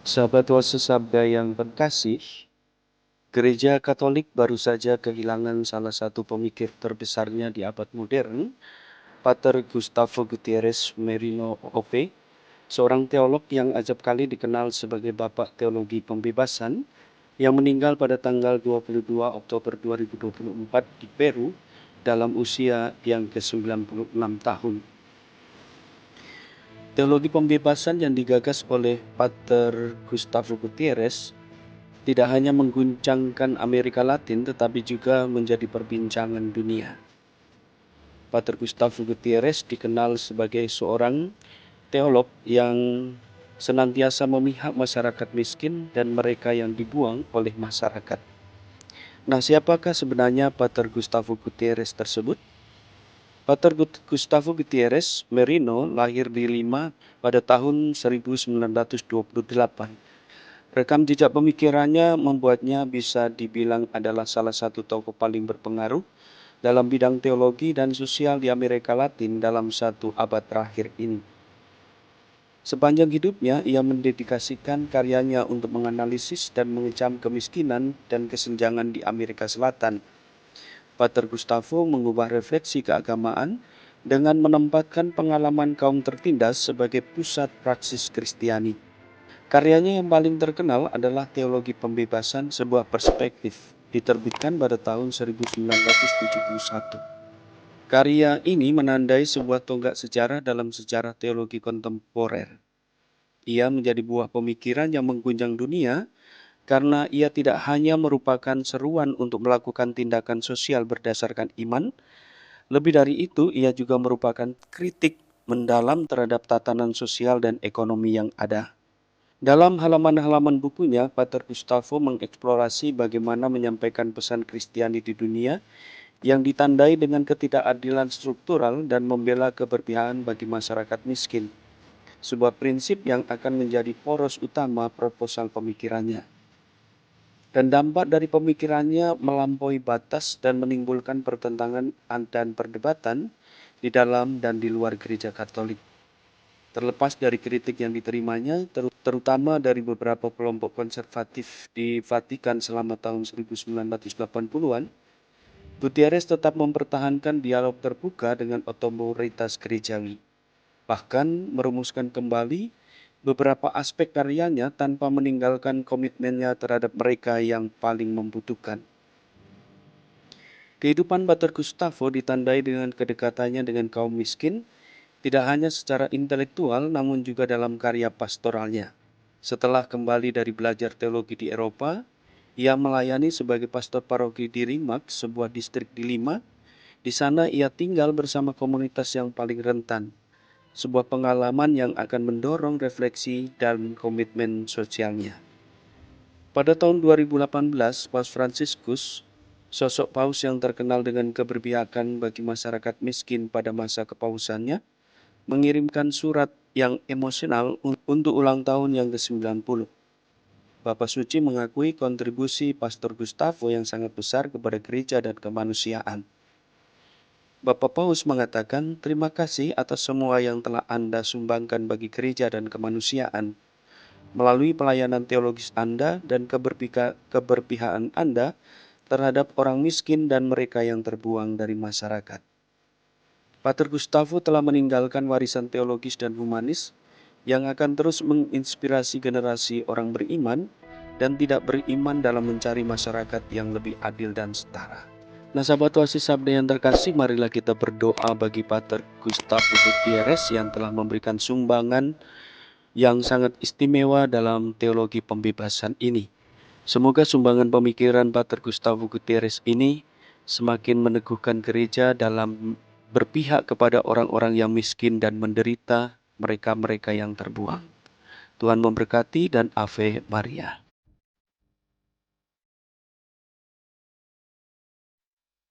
Sahabat Oase Sabda yang terkasih, Gereja Katolik baru saja kehilangan salah satu pemikir terbesarnya di abad modern, Pater Gustavo Gutierrez Merino OP, seorang teolog yang acap kali dikenal sebagai Bapak Teologi Pembebasan, yang meninggal pada tanggal 22 Oktober 2024 di Peru dalam usia yang ke-96 tahun. Teologi pembebasan yang digagas oleh Pater Gustavo Gutierrez tidak hanya mengguncangkan Amerika Latin tetapi juga menjadi perbincangan dunia. Pater Gustavo Gutierrez dikenal sebagai seorang teolog yang senantiasa memihak masyarakat miskin dan mereka yang dibuang oleh masyarakat. Nah, siapakah sebenarnya Pater Gustavo Gutierrez tersebut? Pater Gustavo Gutierrez Merino lahir di Lima pada tahun 1928. Rekam jejak pemikirannya membuatnya bisa dibilang adalah salah satu tokoh paling berpengaruh dalam bidang teologi dan sosial di Amerika Latin dalam satu abad terakhir ini. Sepanjang hidupnya, ia mendedikasikan karyanya untuk menganalisis dan mengecam kemiskinan dan kesenjangan di Amerika Selatan. Pater Gustavo mengubah refleksi keagamaan dengan menempatkan pengalaman kaum tertindas sebagai pusat praksis Kristiani. Karyanya yang paling terkenal adalah Teologi Pembebasan, sebuah perspektif, diterbitkan pada tahun 1971. Karya ini menandai sebuah tonggak sejarah dalam sejarah teologi kontemporer. Ia menjadi buah pemikiran yang mengguncang dunia karena ia tidak hanya merupakan seruan untuk melakukan tindakan sosial berdasarkan iman, lebih dari itu ia juga merupakan kritik mendalam terhadap tatanan sosial dan ekonomi yang ada. Dalam halaman-halaman bukunya, Pater Gustavo mengeksplorasi bagaimana menyampaikan pesan Kristiani di dunia yang ditandai dengan ketidakadilan struktural dan membela keberpihakan bagi masyarakat miskin, sebuah prinsip yang akan menjadi poros utama proposal pemikirannya. Dan dampak dari pemikirannya melampaui batas dan menimbulkan pertentangan dan perdebatan di dalam dan di luar Gereja Katolik. Terlepas dari kritik yang diterimanya, terutama dari beberapa kelompok konservatif di Vatikan selama tahun 1980-an, Gutierrez tetap mempertahankan dialog terbuka dengan otoritas gerejawi, bahkan merumuskan kembali beberapa aspek karyanya tanpa meninggalkan komitmennya terhadap mereka yang paling membutuhkan. Kehidupan Pater Gustavo ditandai dengan kedekatannya dengan kaum miskin, tidak hanya secara intelektual namun juga dalam karya pastoralnya. Setelah kembali dari belajar teologi di Eropa, ia melayani sebagai pastor paroki di Rimac, sebuah distrik di Lima. Di sana ia tinggal bersama komunitas yang paling rentan, sebuah pengalaman yang akan mendorong refleksi dan komitmen sosialnya. Pada tahun 2018, Paus Fransiskus, sosok paus yang terkenal dengan keberpihakan bagi masyarakat miskin pada masa kepausannya, mengirimkan surat yang emosional untuk ulang tahun yang ke-90. Bapak Suci mengakui kontribusi Pastor Gustavo yang sangat besar kepada gereja dan kemanusiaan. Bapak Paus mengatakan, terima kasih atas semua yang telah Anda sumbangkan bagi gereja dan kemanusiaan. Melalui pelayanan teologis Anda dan keberpihakan Anda terhadap orang miskin dan mereka yang terbuang dari masyarakat. Pater Gustavo telah meninggalkan warisan teologis dan humanis yang akan terus menginspirasi generasi orang beriman dan tidak beriman dalam mencari masyarakat yang lebih adil dan setara. Nah, sahabat Oase Sabda yang terkasih, marilah kita berdoa bagi Pater Gustavo Gutierrez yang telah memberikan sumbangan yang sangat istimewa dalam teologi pembebasan ini. Semoga sumbangan pemikiran Pater Gustavo Gutierrez ini semakin meneguhkan gereja dalam berpihak kepada orang-orang yang miskin dan menderita, mereka-mereka yang terbuang. Tuhan memberkati dan Ave Maria.